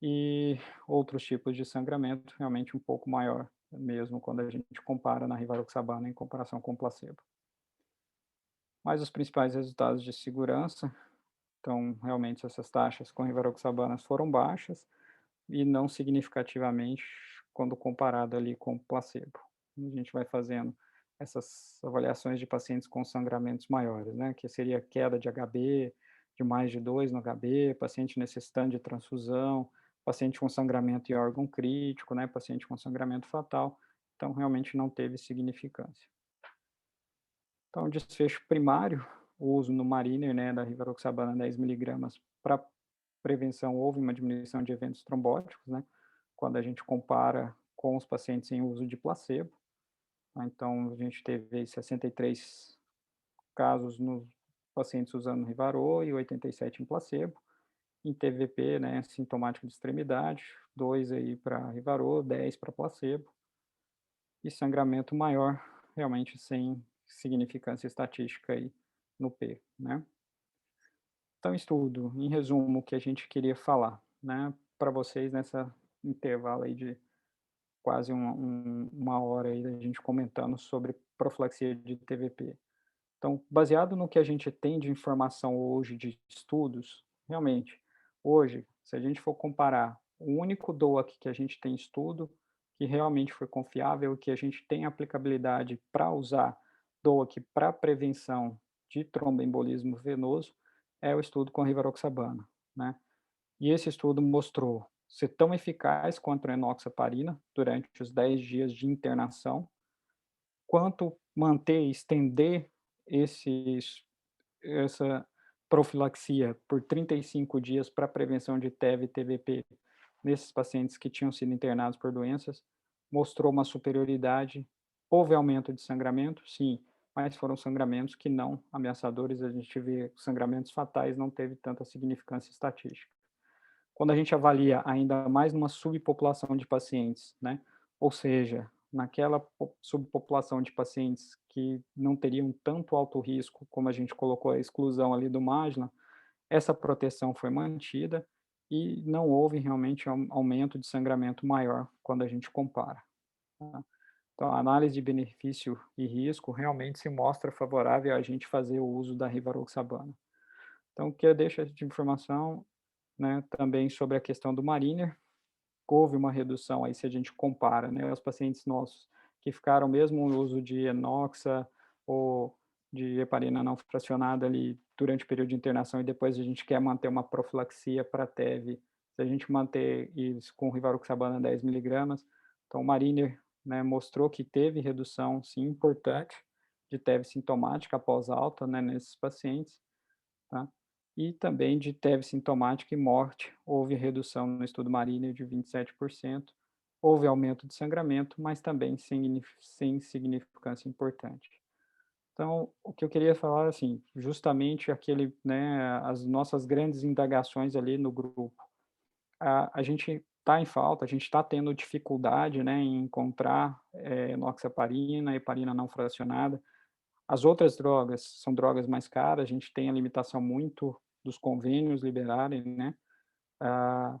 E outros tipos de sangramento realmente um pouco maior, mesmo quando a gente compara na rivaroxabana em comparação com o placebo. Mas os principais resultados de segurança, então realmente essas taxas com rivaroxabana foram baixas e não significativamente quando comparado ali com o placebo. A gente vai fazendo essas avaliações de pacientes com sangramentos maiores, né, que seria queda de HB, de mais de 2 no HB, paciente necessitando de transfusão, paciente com sangramento em órgão crítico, né, paciente com sangramento fatal, então realmente não teve significância. Então, desfecho primário, o uso no Mariner, né, da rivaroxabana 10 miligramas para prevenção, houve uma diminuição de eventos trombóticos, né, quando a gente compara com os pacientes em uso de placebo, tá. Então a gente teve aí 63 casos nos pacientes usando Rivarô e 87 em placebo. Em TVP, né, sintomático de extremidade, 2 aí para Rivarô, 10 para placebo. E sangramento maior, realmente sem significância estatística aí no P, né. Então, estudo, em resumo, o que a gente queria falar, né, para vocês nessa intervalo aí de quase uma hora aí da gente comentando sobre profilaxia de TVP. Então, baseado no que a gente tem de informação hoje de estudos, realmente, hoje, se a gente for comparar o único DOAC que a gente tem estudo, que realmente foi confiável, que a gente tem aplicabilidade para usar DOAC para prevenção de tromboembolismo venoso, é o estudo com rivaroxabana, né? E esse estudo mostrou ser tão eficaz quanto a enoxaparina durante os 10 dias de internação, quanto manter e estender esses essa profilaxia por 35 dias para prevenção de TEV e TVP nesses pacientes que tinham sido internados por doenças, mostrou uma superioridade. Houve aumento de sangramento? Sim, mas foram sangramentos que não ameaçadores, a gente vê sangramentos fatais, não teve tanta significância estatística. Quando a gente avalia ainda mais numa subpopulação de pacientes, né, ou seja, naquela subpopulação de pacientes que não teriam tanto alto risco, como a gente colocou a exclusão ali do Magna, essa proteção foi mantida e não houve realmente aumento de sangramento maior quando a gente compara. Então, a análise de benefício e risco realmente se mostra favorável a gente fazer o uso da rivaroxabana. Então, o que eu deixo de informação, né, também sobre a questão do Mariner, houve uma redução aí se a gente compara, né, os pacientes nossos que ficaram mesmo no uso de enoxa ou de heparina não fracionada ali durante o período de internação e depois a gente quer manter uma profilaxia para TEV, se a gente manter isso com rivaroxabana 10 miligramas, então o Mariner, né, mostrou que teve redução, sim, importante de TEV sintomática após alta, né, nesses pacientes, tá? E também de TEV sintomática e morte, houve redução no estudo Mariner de 27%, houve aumento de sangramento, mas também sem significância importante. Então, o que eu queria falar, assim, justamente aquele, né, as nossas grandes indagações ali no grupo. A gente está em falta, a gente está tendo dificuldade, né, em encontrar enoxaparina, heparina não fracionada. As outras drogas são drogas mais caras, a gente tem a limitação muito dos convênios liberarem, né, ah,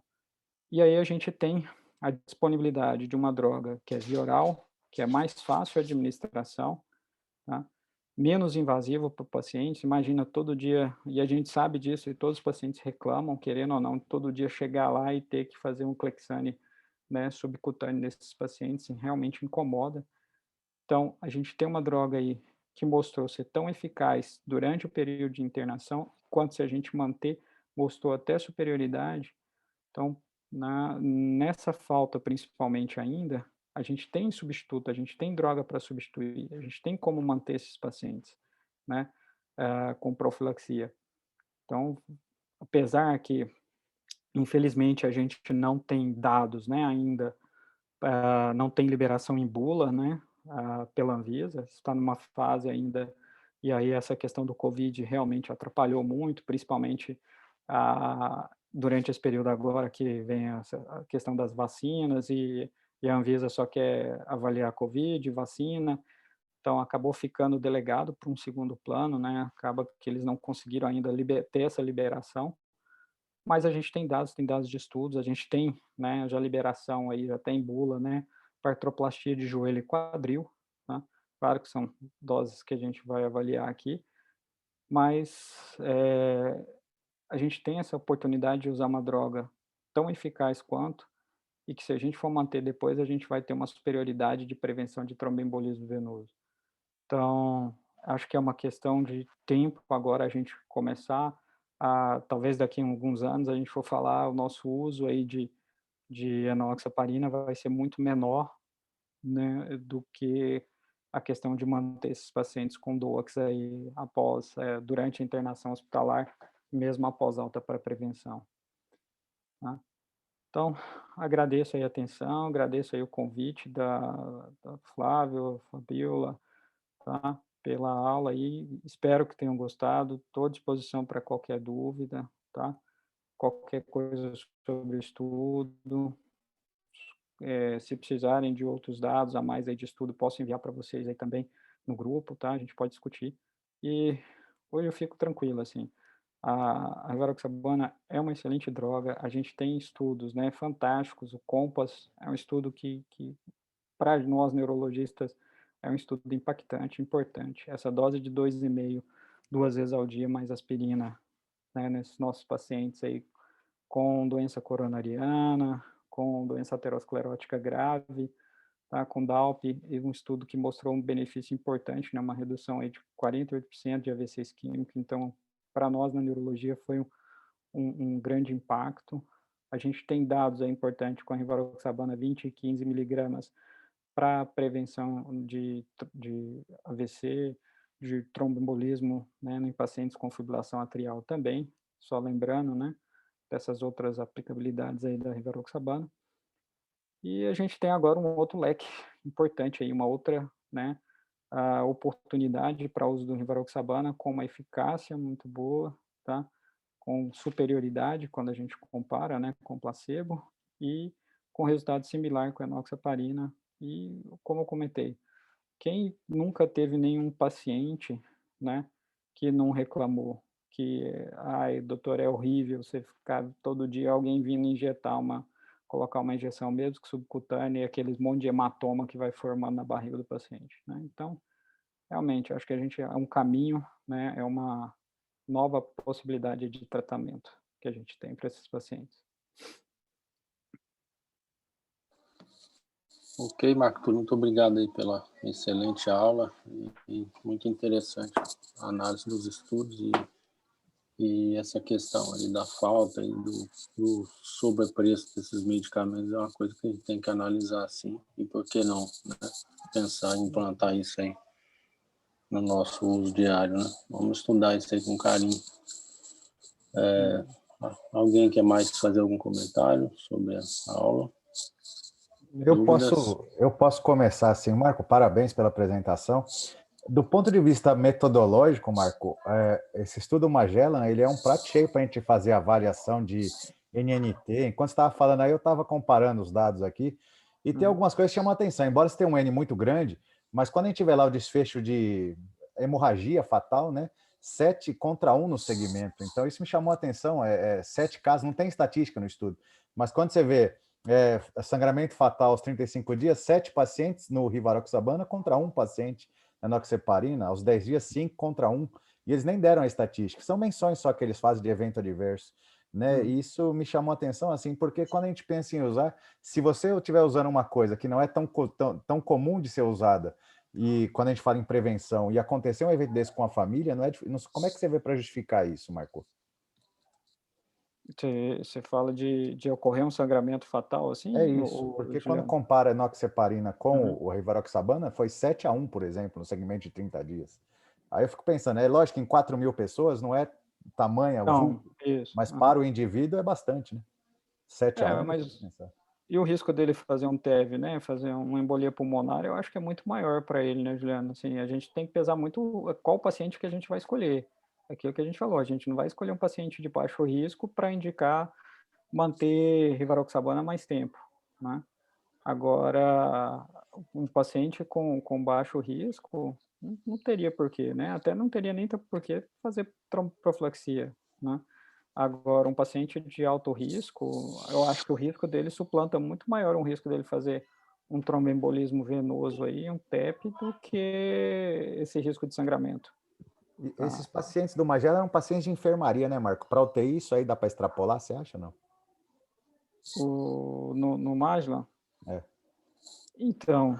e aí a gente tem a disponibilidade de uma droga que é via oral, que é mais fácil a administração, tá, menos invasivo para o paciente, imagina todo dia e a gente sabe disso e todos os pacientes reclamam, querendo ou não, todo dia chegar lá e ter que fazer um Clexane, né, subcutâneo nesses pacientes, realmente incomoda. Então, a gente tem uma droga aí que mostrou ser tão eficaz durante o período de internação, quanto se a gente manter, mostrou até superioridade. Então, nessa falta principalmente ainda, a gente tem substituto, a gente tem droga para substituir, a gente tem como manter esses pacientes, né, com profilaxia. Então, apesar que, infelizmente, a gente não tem dados, né, ainda não tem liberação em bula, né, pela Anvisa, está numa fase ainda, e aí essa questão do Covid realmente atrapalhou muito, principalmente durante esse período agora que vem a questão das vacinas e a Anvisa só quer avaliar a Covid, vacina, então acabou ficando delegado para um segundo plano, né, acaba que eles não conseguiram ainda ter essa liberação, mas a gente tem dados de estudos, a gente tem, né, já liberação aí, já tem bula, né, para artroplastia de joelho e quadril, tá. Claro que são doses que a gente vai avaliar aqui, mas, a gente tem essa oportunidade de usar uma droga tão eficaz quanto, e que se a gente for manter depois, a gente vai ter uma superioridade de prevenção de tromboembolismo venoso. Então, acho que é uma questão de tempo agora a gente começar talvez daqui a alguns anos a gente for falar o nosso uso aí de enoxaparina vai ser muito menor, né, do que a questão de manter esses pacientes com DOACs aí após, durante a internação hospitalar, mesmo após alta para prevenção, tá. Então, agradeço aí a atenção, agradeço aí o convite da Flávio, Fabiola, tá, pela aula aí, espero que tenham gostado, estou à disposição para qualquer dúvida, tá, qualquer coisa sobre o estudo, se precisarem de outros dados a mais aí de estudo, posso enviar para vocês aí também no grupo, tá, a gente pode discutir. E hoje eu fico tranquilo, assim, a rivaroxabana é uma excelente droga, a gente tem estudos, né, fantásticos, o COMPASS é um estudo que para nós neurologistas, é um estudo impactante, importante. Essa dose de 2,5, 2 vezes ao dia, mais aspirina, né, nesses nossos pacientes aí com doença coronariana, com doença aterosclerótica grave, tá, com DALP, e um estudo que mostrou um benefício importante, né, uma redução aí de 48% de AVC isquêmico. Então, para nós na neurologia foi um grande impacto. A gente tem dados aí importantes com a rivaroxabana 20 e 15 miligramas para prevenção de AVC, de tromboembolismo, né, em pacientes com fibrilação atrial também, só lembrando, né, dessas outras aplicabilidades aí da rivaroxabana. E a gente tem agora um outro leque importante aí, uma outra, né, a oportunidade para uso do rivaroxabana com uma eficácia muito boa, tá, com superioridade quando a gente compara, né, com placebo e com resultado similar com a enoxaparina e, como eu comentei, quem nunca teve nenhum paciente, né, que não reclamou que: "Ai, doutor, é horrível você ficar todo dia alguém vindo injetar colocar uma injeção mesmo que subcutânea e aqueles monte de hematoma que vai formando na barriga do paciente, né. Então, realmente, eu acho que a gente é um caminho, né, é uma nova possibilidade de tratamento que a gente tem para esses pacientes. Ok, Marco, muito obrigado aí pela excelente aula e muito interessante a análise dos estudos e essa questão aí da falta e do sobrepreço desses medicamentos é uma coisa que a gente tem que analisar, sim, e por que não, né? Pensar em implantar isso aí no nosso uso diário, né? Vamos estudar isso aí com carinho. Alguém quer mais fazer algum comentário sobre a aula? Dúvidas? Eu posso começar assim, Marco, parabéns pela apresentação. Do ponto de vista metodológico, Marco, esse estudo Magellan, ele é um prato cheio para a gente fazer avaliação de NNT. Enquanto você estava falando aí, eu estava comparando os dados aqui, e tem algumas coisas que chamam a atenção, embora você tenha um N muito grande, mas quando a gente vê lá o desfecho de hemorragia fatal, né, 7 contra 1 no segmento. Então, isso me chamou a atenção, 7 casos, não tem estatística no estudo, mas quando você vê sangramento fatal aos 35 dias, 7 pacientes no Rivaroxabana contra 1 paciente na enoxaparina, aos 10 dias, 5 contra 1, e eles nem deram a estatística, são menções só que eles fazem de evento adverso, né? E isso me chamou a atenção, assim, porque quando a gente pensa em usar, se você estiver usando uma coisa que não é tão comum de ser usada, e quando a gente fala em prevenção, e acontecer um evento desse com a família, como é que você vê para justificar isso, Marco? Você fala de ocorrer um sangramento fatal, É assim, isso, porque quando Juliano? compara a enoxaparina com Uhum. o Rivaroxabana, foi 7-1, por exemplo, no segmento de 30 dias. Aí eu fico pensando, é lógico que em 4.000 pessoas não é tamanha o Então, vulto, isso. mas para o indivíduo é bastante, né? 7-1 é difícil Mas pensar. e o risco dele fazer um TEV, né, fazer uma embolia pulmonar, eu acho que é muito maior para ele, né, Juliano? Assim, a gente tem que pesar muito qual paciente que a gente vai escolher. Aquilo que a gente falou, a gente não vai escolher um paciente de baixo risco para indicar manter Rivaroxabana mais tempo, né? Agora, um paciente com baixo risco, não teria porquê, né? Até não teria nem porquê fazer tromboprofilaxia, né? Agora, um paciente de alto risco, eu acho que o risco dele suplanta muito maior um risco dele fazer um tromboembolismo venoso aí, um TEP, do que esse risco de sangramento, E tá? esses pacientes do Magela eram pacientes de enfermaria, né, Marco? Para UTI, isso aí dá para extrapolar, você acha, não? No Magellan, É, então,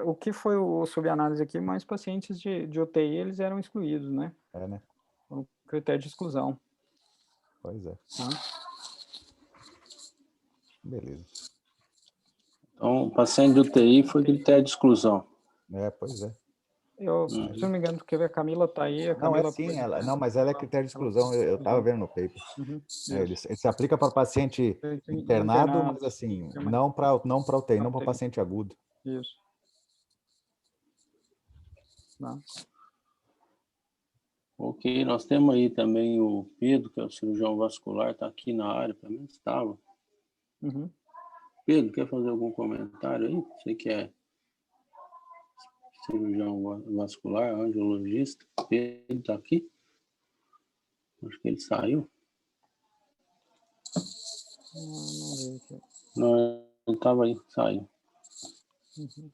o que foi o subanálise aqui, mais pacientes de UTI, eles eram excluídos, né? né? O critério de exclusão, Pois é. tá? Beleza. Então, o paciente de UTI foi critério de exclusão. Pois é. Se eu não me engano, porque a Camila está aí, a Não, é Camila sim, pode até... não, mas ela é critério de exclusão, eu estava vendo no paper. Uhum, Ele isso. se aplica para paciente internado, mas Internados, assim, não para UTI, não para UTI, paciente agudo. isso. Tá. Ok, nós temos aí também o Pedro, que é o cirurgião vascular, está aqui na área, para mim estava. Uhum. Pedro, quer fazer algum comentário aí? Você que é cirurgião vascular, angiologista. Pedro está aqui? Acho que ele saiu. Não vi aqui. Não, ele estava aí, saiu. Uhum.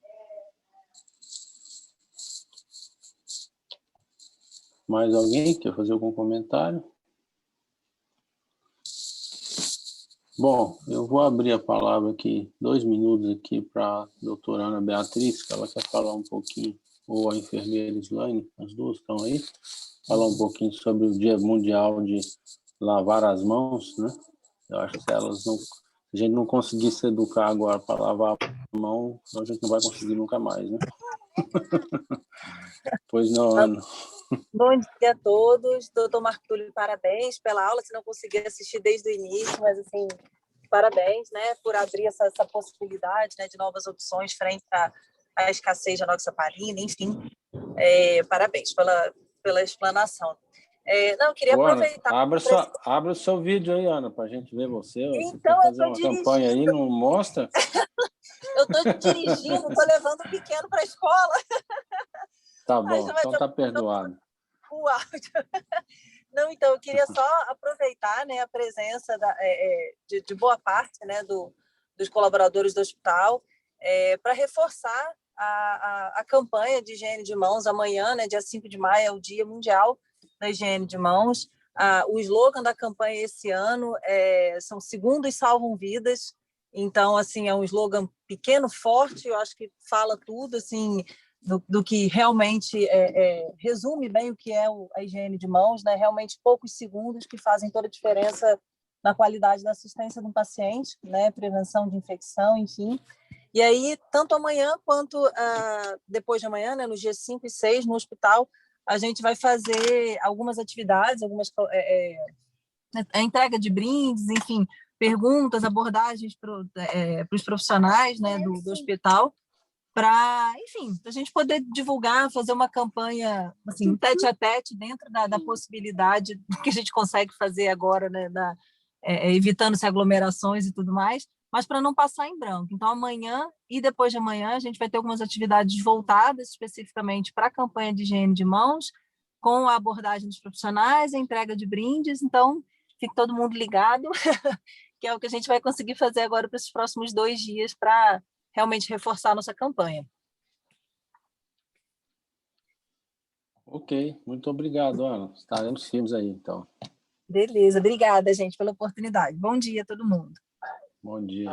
Mais alguém quer fazer algum comentário? Bom, eu vou abrir a palavra aqui, 2 minutos aqui para a doutora Ana Beatriz, que ela quer falar um pouquinho, ou a enfermeira Slaine, as duas estão aí, falar um pouquinho sobre o Dia Mundial de Lavar as Mãos, né? Eu acho que se a gente não conseguir se educar agora para lavar a mão, a gente não vai conseguir nunca mais, né? Pois não, Ana. Bom dia a todos. Doutor Marco Túlio, parabéns pela aula. Se não consegui assistir desde o início, mas assim, parabéns, né, por abrir essa possibilidade, né, de novas opções frente à escassez de enoxaparina, enfim. Parabéns pela explanação. Não, queria Ô, Ana, aproveitar... abra o seu vídeo aí, Ana, para a gente ver você. Você quer Então, eu fazer estou uma dirigindo. campanha aí, não mostra? Eu estou dirigindo, estou levando o pequeno para a escola. Tá bom, então tá perdoado. O áudio. Não, então, eu queria só aproveitar, né, a presença de boa parte, né, dos colaboradores do hospital para reforçar a campanha de higiene de mãos. Amanhã, né, dia 5 de maio, é o Dia Mundial da Higiene de Mãos. O slogan da campanha esse ano são segundos salvam vidas. Então, assim, é um slogan pequeno, forte, eu acho que fala tudo, assim, do que realmente resume bem o que é a higiene de mãos, né? Realmente poucos segundos que fazem toda a diferença na qualidade da assistência do paciente, né? Prevenção de infecção, enfim. E aí, tanto amanhã quanto depois de amanhã, né? Nos dias 5 e 6, no hospital, a gente vai fazer algumas atividades, a entrega de brindes, enfim, perguntas, abordagens para os profissionais, né, do hospital, para, enfim, a gente poder divulgar, fazer uma campanha assim, tete a tete, dentro da possibilidade que a gente consegue fazer agora, né, evitando-se aglomerações e tudo mais, mas para não passar em branco. Então, amanhã e depois de amanhã, a gente vai ter algumas atividades voltadas especificamente para a campanha de higiene de mãos, com a abordagem dos profissionais, a entrega de brindes. Então, fique todo mundo ligado, que é o que a gente vai conseguir fazer agora para esses próximos 2 dias para realmente reforçar a nossa campanha. Ok, muito obrigado, Ana. Estaremos firmes aí, então. Beleza, obrigada, gente, pela oportunidade. Bom dia a todo mundo. Bom dia.